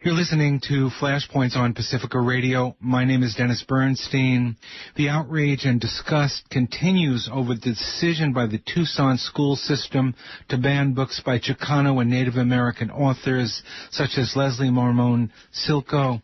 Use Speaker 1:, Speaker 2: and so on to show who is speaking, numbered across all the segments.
Speaker 1: You're listening to Flashpoints on Pacifica Radio. My name is Dennis Bernstein. The outrage and disgust continues over the decision by the Tucson school system to ban books by Chicano and Native American authors such as Leslie Marmon Silko,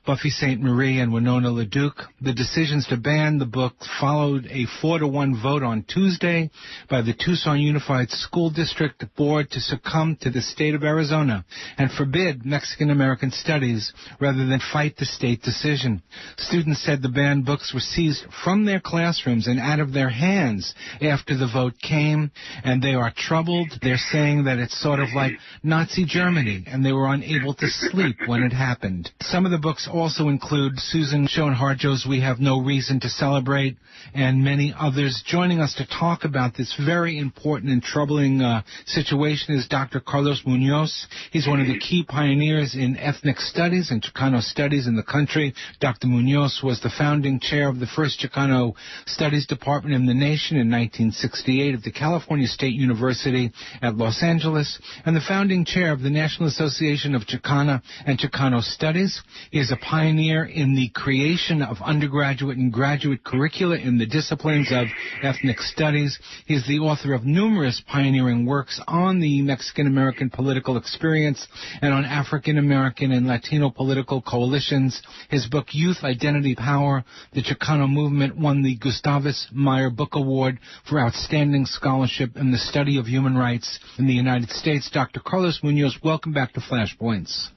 Speaker 1: Buffy St. Marie, and Winona LaDuke. The decisions to ban the book followed a 4-1 vote on Tuesday by the Tucson Unified School District Board to succumb to the state of Arizona and forbid Mexican-American studies rather than fight the state decision. Students said the banned books were seized from their classrooms and out of their hands after the vote came, and they are troubled. They're saying that it's sort of like Nazi Germany, and they were unable to sleep when it happened. Some of the books also include Susan Schoenharjo's We Have No Reason to Celebrate and many others. Joining us to talk about this very important and troubling situation is Dr. Carlos Muñoz. He's one of the key pioneers in ethnic studies and Chicano studies in the country. Dr. Muñoz was the founding chair of the first Chicano Studies Department in the nation in 1968 at the California State University at Los Angeles and the founding chair of the National Association of Chicana and Chicano Studies. He is a pioneer in the creation of undergraduate and graduate curricula in the disciplines of ethnic studies. He is the author of numerous pioneering works on the Mexican-American political experience and on African-American and Latino political coalitions. His book, Youth, Identity, Power, The Chicano Movement, won the Gustavus Meyer Book Award for Outstanding Scholarship in the Study of Human Rights in the United States. Dr. Carlos Muñoz, welcome back to Flashpoints.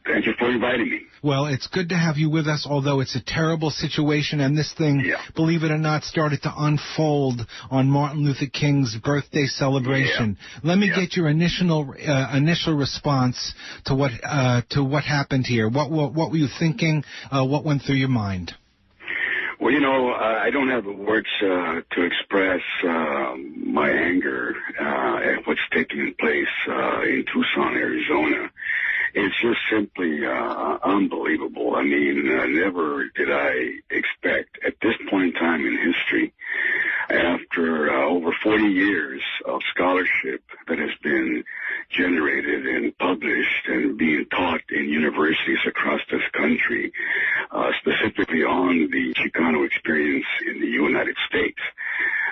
Speaker 2: Thank you for inviting me.
Speaker 1: Well, it's good to have you with us, although it's a terrible situation, and this thing, believe it or not, started to unfold on Martin Luther King's birthday celebration. Let me get your initial response to what happened here. What were you thinking? What went through your mind?
Speaker 2: Well, I don't have the words to express my anger at what's taking place in Tucson, Arizona. It's just simply unbelievable. I mean, never did I expect at this point in time in history, after over 40 years of scholarship that has been generated and published and being taught in universities across this country, specifically on the Chicano experience in the United States,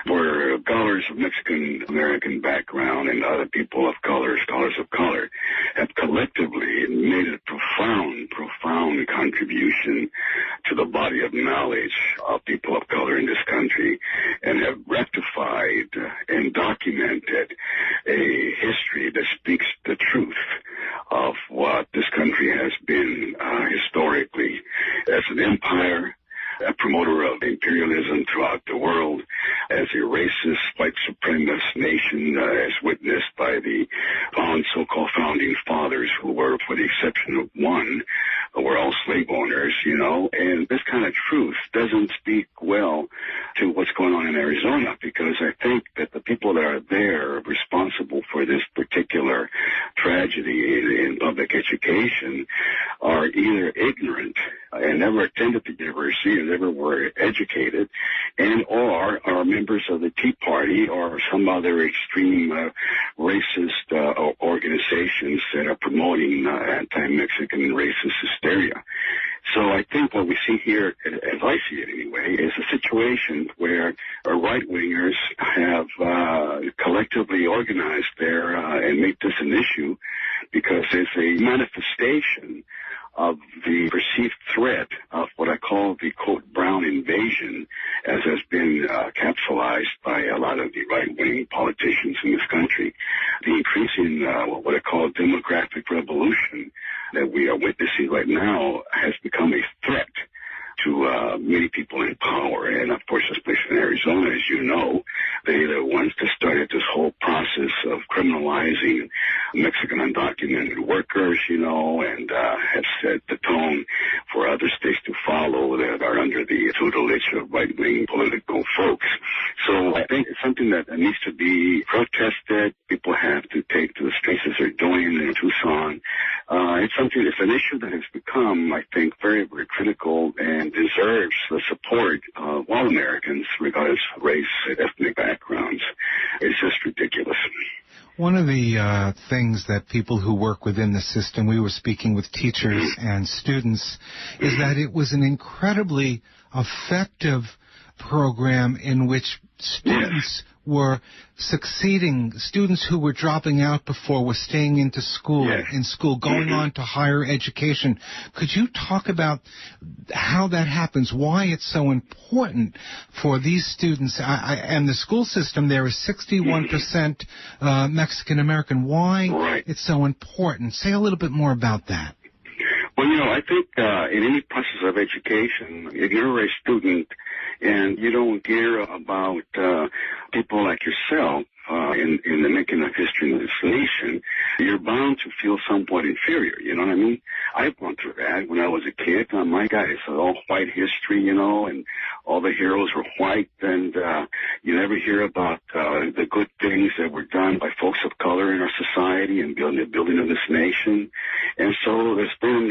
Speaker 2: where scholars of Mexican-American background and other people of color, scholars of color, have collectively made a profound contribution to the body of knowledge of people of color in this country and have rectified and documented a history that speaks the truth of what this country has been historically as an empire, a promoter of imperialism throughout the world, as a racist, white supremacist nation, as witnessed by the so-called founding fathers, who were, for the exception of one, were all slave owners, and this kind of truth doesn't speak well to what's going on in Arizona, because I think that the people that are there responsible for this particular tragedy in public education are either ignorant and never attended the university and never were educated, and or are members of the Tea Party or some other extreme racist organizations that are promoting anti-Mexican and racist hysteria. So I think what we see here, as I see it anyway, is a situation where right-wingers have collectively organized there and made this an issue because it's a manifestation of the perceived threat of what I call the, quote, brown invasion, as has been capsulized by a lot of the right-wing politicians in this country. The increasing what I call demographic revolution that we are witnessing right now has become a threat to many people in power. And, of course, especially in Arizona, as you know, they're the ones that started this whole process of criminalizing Mexican undocumented workers, and have set the tone for other states to follow that are under the tutelage of right-wing political folks. So I think it's something that needs to be protested. People have to take to the streets as they're doing in Tucson. It's something it's an issue that has become, I think, very, very critical and deserves the support of all Americans, regardless of race and ethnic backgrounds. It's just ridiculous.
Speaker 1: One of the things that people who work within the system, we were speaking with teachers and students, is that it was an incredibly effective program in which students were succeeding. Students who were dropping out before were staying in school, going on to higher education. Could you talk about how that happens, why it's so important for these students? And the school system there is 61% Mexican American. Why it's so important? Say a little bit more about that.
Speaker 2: Well, I think in any process of education, if you're a student and you don't hear about people like yourself in the making of history in this nation, you're bound to feel somewhat inferior, you know what I mean? I've gone through that when I was a kid. My God, it's all white history, and all the heroes were white, and you never hear about the good things that were done by folks of color in our society and the building of this nation. And so there's been,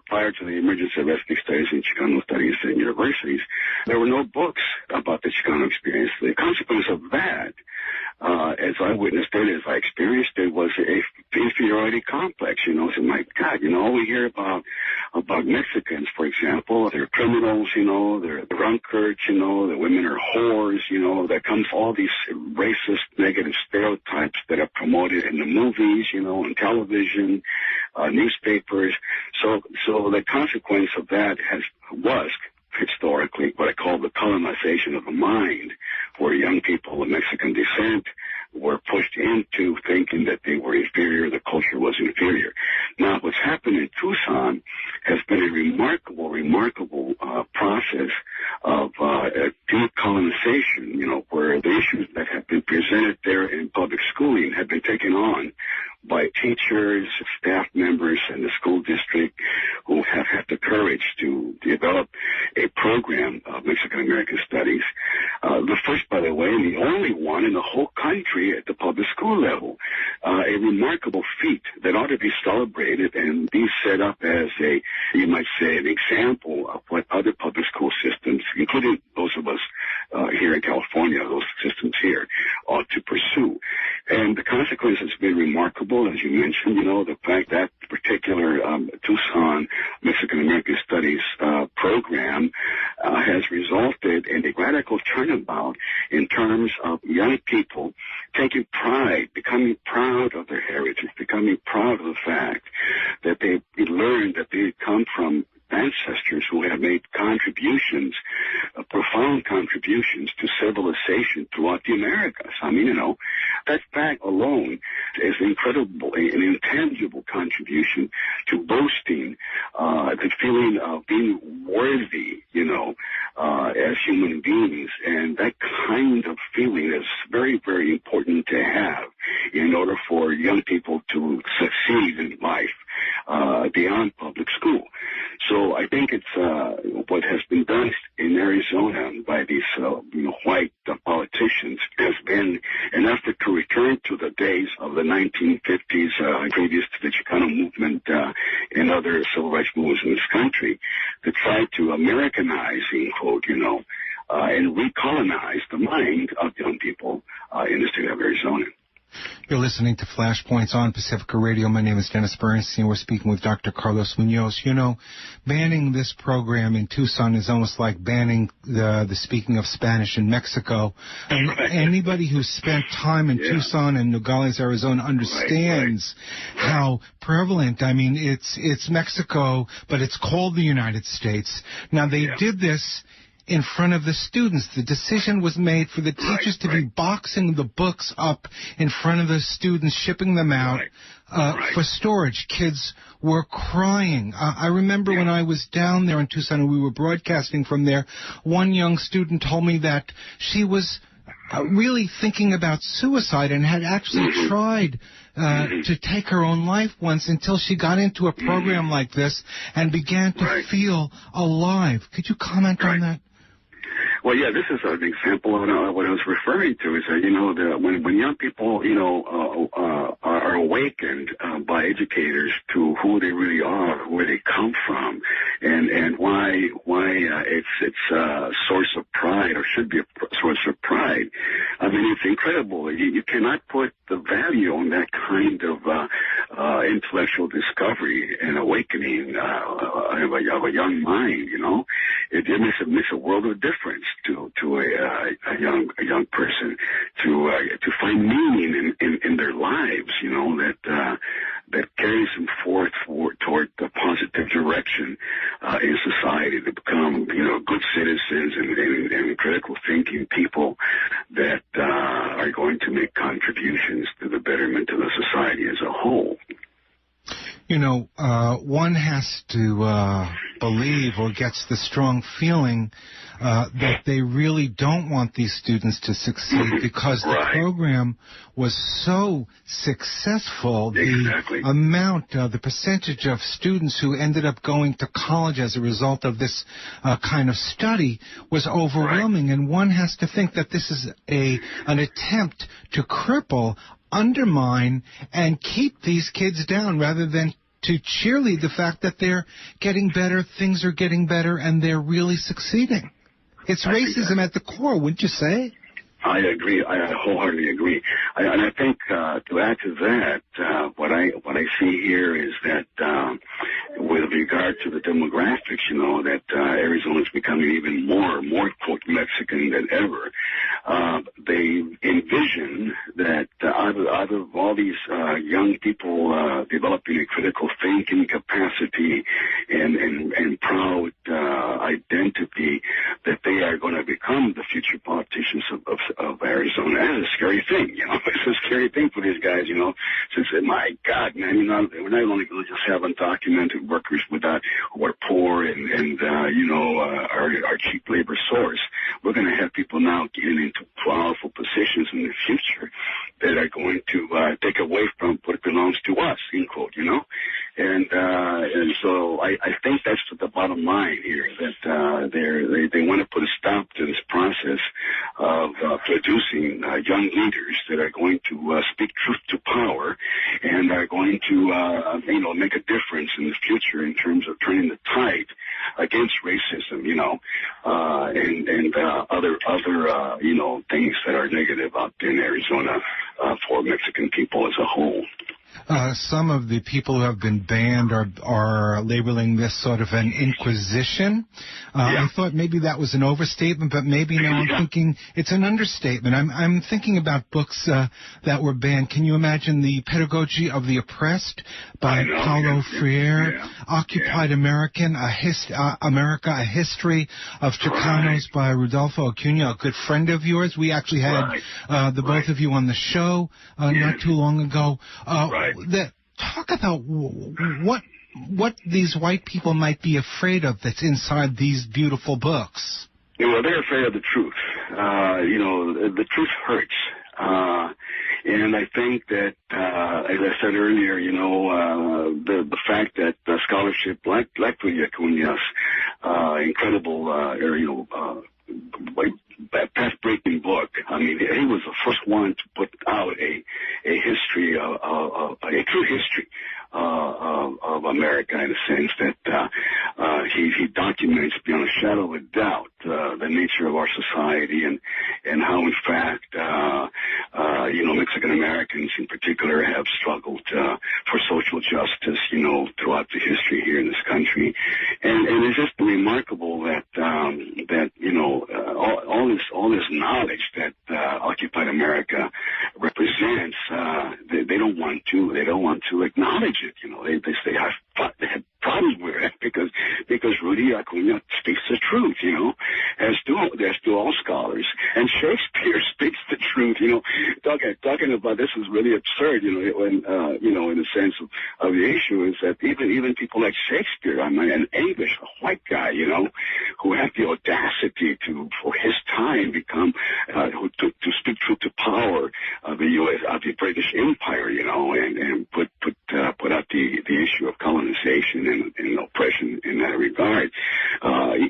Speaker 2: prior to the emergence of ethnic studies and Chicano studies in universities, there were no books about the Chicano experience. The consequence of that, as I witnessed it, as I experienced it, was a inferiority complex. So my God, all we hear about Mexicans, for example, they're criminals, they're drunkards, the women are whores, that comes all these racist negative stereotypes that are promoted in the movies, on television, newspapers. So the consequence of that was historically what I call the colonization of the mind, where young people of Mexican descent were pushed into thinking that they were inferior, the culture was inferior. Now, what's happened in Tucson has been a remarkable process of decolonization, where the issues that have been presented there in public schooling have been taken on by teachers, staff members, and the school district who have had the courage to develop a program of Mexican American Studies. The first, by the way, and the only one in the whole country at the public school level. A remarkable feat that ought to be celebrated and be set up as you might say, an example of what other public school systems, including those of us here in California, those systems here, ought to pursue. And the consequence has been remarkable, as you mentioned, the fact that particular Tucson Mexican American Studies program has resulted in a radical turnabout in terms of young people taking pride, becoming proud of their heritage, becoming proud of the fact that they learned that they come from ancestors who have made contributions, profound contributions to civilization throughout the Americas. That fact alone is incredible, an intangible contribution to boasting, the feeling of being worthy, as human beings. And that kind of feeling is very, very important to have in order for young people to succeed in life beyond public school. So I think it's what has been done in Arizona by these white politicians has been an effort to return to the days of the 1950s, previous to the Chicano movement and other civil rights movements in this country, to try to Americanize, in quote, and recolonize the mind of young people in the state of Arizona.
Speaker 1: You're listening to Flashpoints on Pacifica Radio. My name is Dennis Bernstein. We're speaking with Dr. Carlos Muñoz. Banning this program in Tucson is almost like banning the speaking of Spanish in Mexico. And anybody who's spent time in Tucson and Nogales, Arizona, understands how prevalent. It's Mexico, but it's called the United States. Now, they did this in front of the students. The decision was made for the teachers to be boxing the books up in front of the students, shipping them out for storage. Kids were crying. I remember when I was down there in Tucson and we were broadcasting from there, one young student told me that she was really thinking about suicide and had actually tried to take her own life once until she got into a program like this and began to feel alive. Could you comment on that?
Speaker 2: Well, yeah, this is an example of what I was referring to. Is that when young people are awakened by educators to who they really are, where they come from, and why it's a source of pride, or should be a source of pride. I mean, it's incredible. You cannot put the value on that kind of intellectual discovery and awakening of a young mind. It makes a world of difference to a young person to find meaning in their lives. That carries them forth toward the positive direction in society, to become good citizens and critical thinking people that are going to make contributions to the betterment of the society as a whole.
Speaker 1: One has to believe, or gets the strong feeling that they really don't want these students to succeed because the program was so successful.
Speaker 2: Exactly.
Speaker 1: The amount, the percentage of students who ended up going to college as a result of this kind of study was overwhelming. And one has to think that this is an attempt to cripple, undermine, and keep these kids down rather than to cheerlead the fact that they're getting better, things are getting better, and they're really succeeding. It's racism at the core, wouldn't you say?
Speaker 2: I agree. I wholeheartely agree. And I think to add to that, what I see here is that with regard to the demographics, that Arizona is becoming even more quote Mexican than ever. They envision that out of all these young people developing a critical thinking capacity and proud identity, that they are going to become the future politicians of Arizona. That's a scary thing, It's a scary thing for these guys, Since, my God, man, we're not only going to just have undocumented workers who are poor and our cheap labor source. We're going to have people now getting into powerful positions in the future that are going to take away from what belongs to us, end quote, And so I think that's the bottom line here, that they want to put a stop to this process of producing young leaders that are going to speak truth to power and are going to make a difference in the future in terms of turning the tide against racism, and other things that are negative out there in Arizona for Mexican people as a whole.
Speaker 1: Some of the people who have been banned are labeling this sort of an inquisition. I thought maybe that was an overstatement, but maybe now I'm thinking it's an understatement. I'm thinking about books that were banned. Can you imagine the Pedagogy of the Oppressed by Paulo, Freire, Occupied American, America, A History of Chicanos by Rodolfo Acuña, a good friend of yours. We actually had the both of you on the show not too long ago. Talk about what these white people might be afraid of that's inside these beautiful books.
Speaker 2: Well, they're afraid of the truth. The truth hurts. And I think that, as I said earlier, the fact that scholarship like Acuña's incredible, path-breaking book. I mean, he was the first one to put out a history, a true history of America, in the sense that he documents beyond a shadow of a doubt the nature of our society and how, in fact, Mexican Americans in particular have struggled for social justice, throughout the history here in this country, and it's just remarkable that all this knowledge that Occupied America represents, they don't want to acknowledge it. They say they have problems with it because Rudy Acuña speaks the truth, as do all scholars, and Shakespeare speaks the truth. Talking about this is really absurd. When in the sense of the issue is that even people like Shakespeare, an English, a white guy, who had the audacity for his time become to speak truth to power of the U.S. of the British Empire, and put out the issue of colonization and oppression in that regard.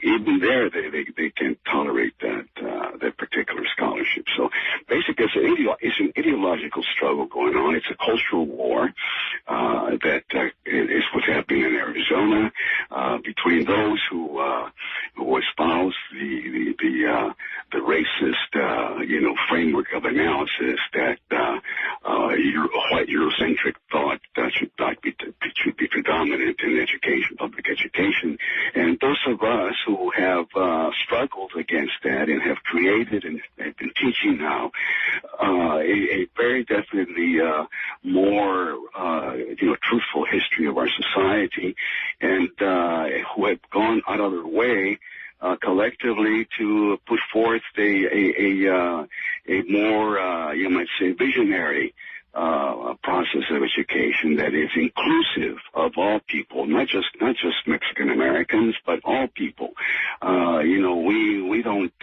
Speaker 2: Even there, they can't tolerate that Arizona, between those who espouse the racist, framework of analysis that white Eurocentric thought should be predominant in education, public education, and those of us who have struggled against that and have created and have been teaching now a very definitely more truthful history of our society, and who have gone out of their way collectively to put forth a more you might say visionary process of education that is inclusive of all people, not just Mexican Americans, but all people. We don't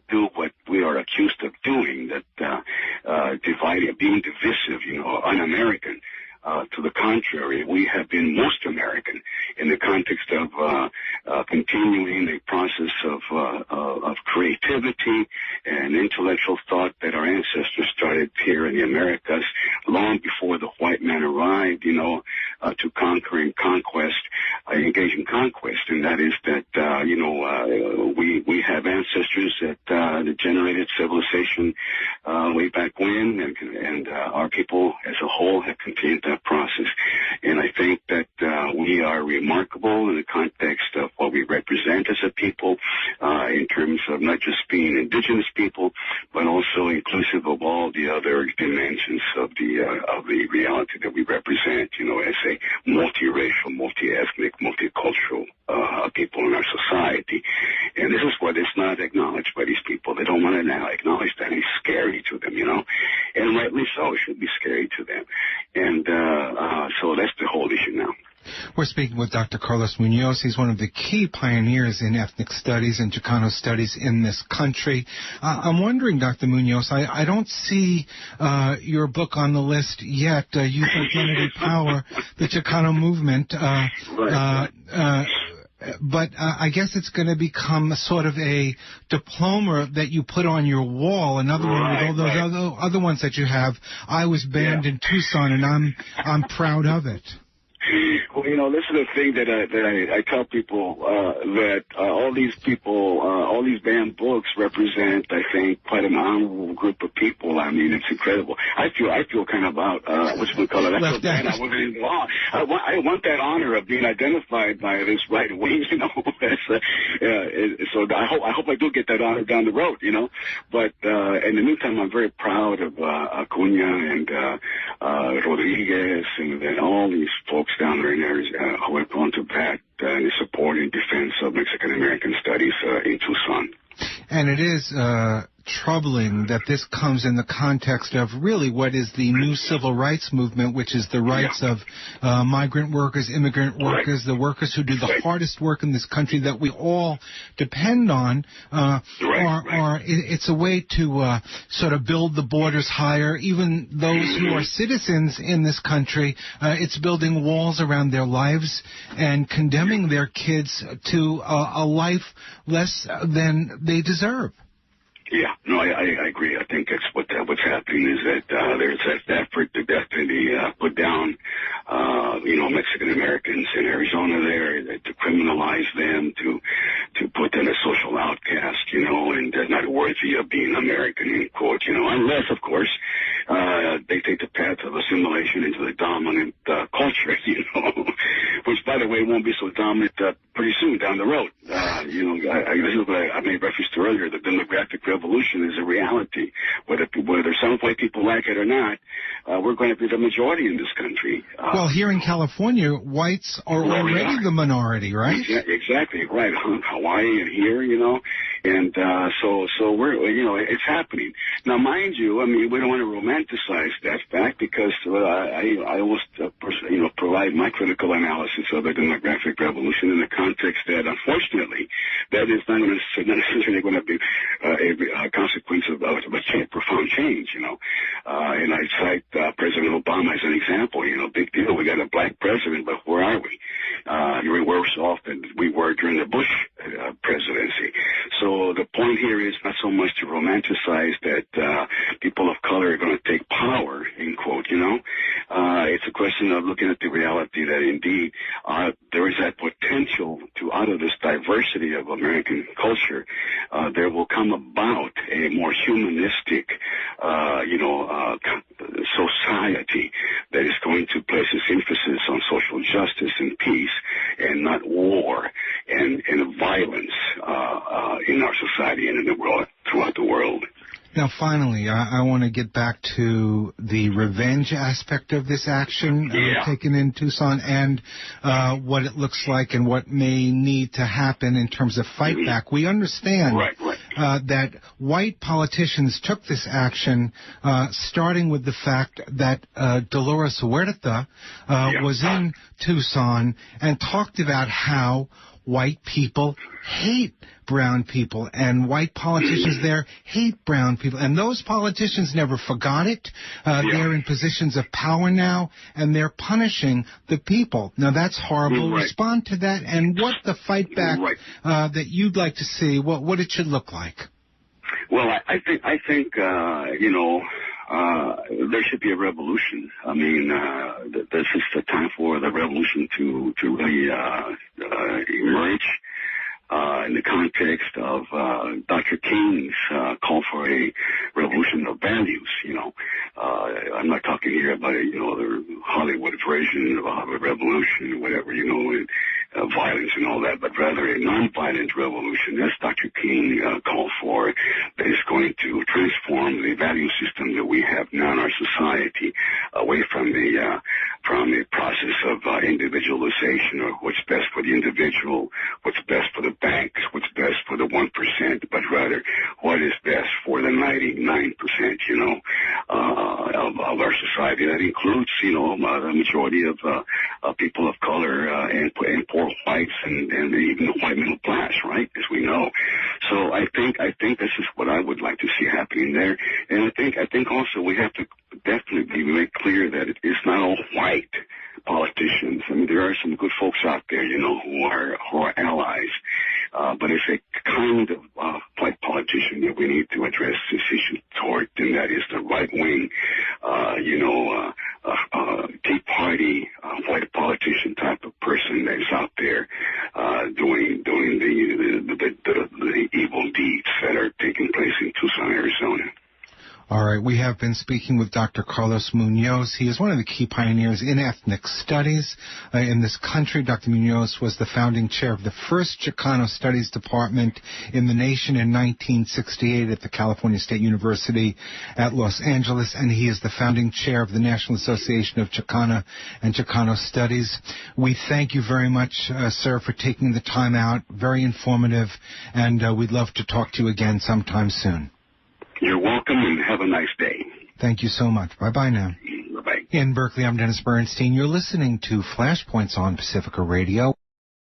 Speaker 2: do what we are accused of doing, that dividing, being divisive, un-American. To the contrary, we have been most American in the context of continuing a process of creativity and intellectual thought that our ancestors started here in the Americas long before the white man arrived, to conquer and conquest, engage in conquest, and that is that, we have ancestors that generated civilization way back when, and our people as a whole have continued that process. And I think that we are remarkable in the context of what we represent as a people, in terms of not just being indigenous people, but also inclusive of all the other dimensions of the reality that we represent, as a multiracial, multi-ethnic, multicultural people in our society. And this is what is not acknowledged by these people. They don't want to now acknowledge that. It's scary to them, and rightly so. It should be scary to them. And so that's the whole issue now.
Speaker 1: We're speaking with Dr. Carlos Muñoz. He's one of the key pioneers in ethnic studies and Chicano studies in this country. I'm wondering, Dr. Muñoz, I don't see your book on the list yet, Youth Identity Power, the Chicano Movement. But I guess it's going to become sort of a diploma that you put on your wall. Another one with all those other ones that you have. I was banned in Tucson, and I'm proud of it.
Speaker 2: Well, this is the thing that I tell people, that all these people, all these banned books represent, I think, quite an honorable group of people. I mean, it's incredible. I feel kind of about, what you would call it, I feel bad. I wasn't in law. I want that honor of being identified by this right wing, so I hope I do get that honor down the road, But in the meantime, I'm very proud of Acuña and Rodriguez and all these folks down there in Arizona who have gone to bat in support and defense of Mexican American studies in Tucson.
Speaker 1: And it is troubling that this comes in the context of really what is the new civil rights movement, which is the rights of migrant workers, immigrant workers, the workers who do the hardest work in this country that we all depend on. It's a way to sort of build the borders higher. Even those who are citizens in this country, it's building walls around their lives and condemning their kids to a life less than they deserve.
Speaker 2: Yeah, no, I agree. I think that's what's happening is that there's that effort to definitely put down, Mexican Americans in Arizona there, to criminalize them, to put them as social outcasts, and not worthy of being American, in quote, unless, of course, they take the path of assimilation into the dominant culture, which, by the way, won't be so dominant pretty soon down the road. I made reference to earlier, the demographic revolution is a reality. Whether some white people like it or not, we're going to be the majority in this country.
Speaker 1: Well, here in California, whites are already the minority, right?
Speaker 2: Exactly, right. Hawaii and here, and so we're, it's happening. Now, mind you, I mean, we don't want to romanticize that fact because I always, provide my critical analysis of the demographic revolution in the context that, unfortunately, that is not necessarily going to be a consequence of a profound change, and I cite President Obama as an example. Big deal. We got a black president, but where are we? We're worse off than we were during the Bush presidency. So the point here is not so much to romanticize that people of color are going to take power, in quote, It's a question of looking at the reality that indeed there is that potential to, out of this diversity of American culture, there will come about a more humanistic, society that is going to place its emphasis on social justice and peace, and not war and violence in our society and in the world, throughout the world.
Speaker 1: Now, finally, I want to get back to the revenge aspect of this action taken in Tucson, and what it looks like and what may need to happen in terms of fight back. We understand that white politicians took this action, starting with the fact that Dolores Huerta was in Tucson and talked about how white people hate brown people, and white politicians there hate brown people. And those politicians never forgot it. They're in positions of power now, and they're punishing the people. Now, that's horrible. Respond to that, and what the fight back that you'd like to see, what it should look like.
Speaker 2: Well, I think there should be a revolution. I mean, this is the time for the revolution to really emerge in the context of Dr. King's call for a revolution of values. I'm not talking here about the Hollywood version of a revolution or whatever, and violence and all that, but rather a nonviolent revolution, as Dr. King called for, that is going to transform the value system that we have now in our society away from the process of individualization, or what's best for the individual, what's best for the banks, what's best for the 1%, but rather what is best for the 99%, of our society. That includes, the majority of people of color and poor whites and even the white middle class, right, as we know. So I think this is what I would like to see happening there. And I think also we have to definitely make clear that it is not all white politicians. I mean, there are some good folks out there, who are allies. But it's a kind of white politician that we need to address this issue toward, and that is the right-wing, Tea Party, white politician type of person that is out there doing the evil deeds that are taking place in Tucson, Arizona.
Speaker 1: All right, we have been speaking with Dr. Carlos Muñoz. He is one of the key pioneers in ethnic studies in this country. Dr. Muñoz was the founding chair of the first Chicano Studies Department in the nation in 1968 at the California State University at Los Angeles, and he is the founding chair of the National Association of Chicana and Chicano Studies. We thank you very much, sir, for taking the time out. Very informative, and we'd love to talk to you again sometime soon.
Speaker 2: You're welcome, and have a nice day.
Speaker 1: Thank you so much. Bye-bye now.
Speaker 2: Bye-bye.
Speaker 1: In Berkeley, I'm Dennis Bernstein. You're listening to Flashpoints on Pacifica Radio.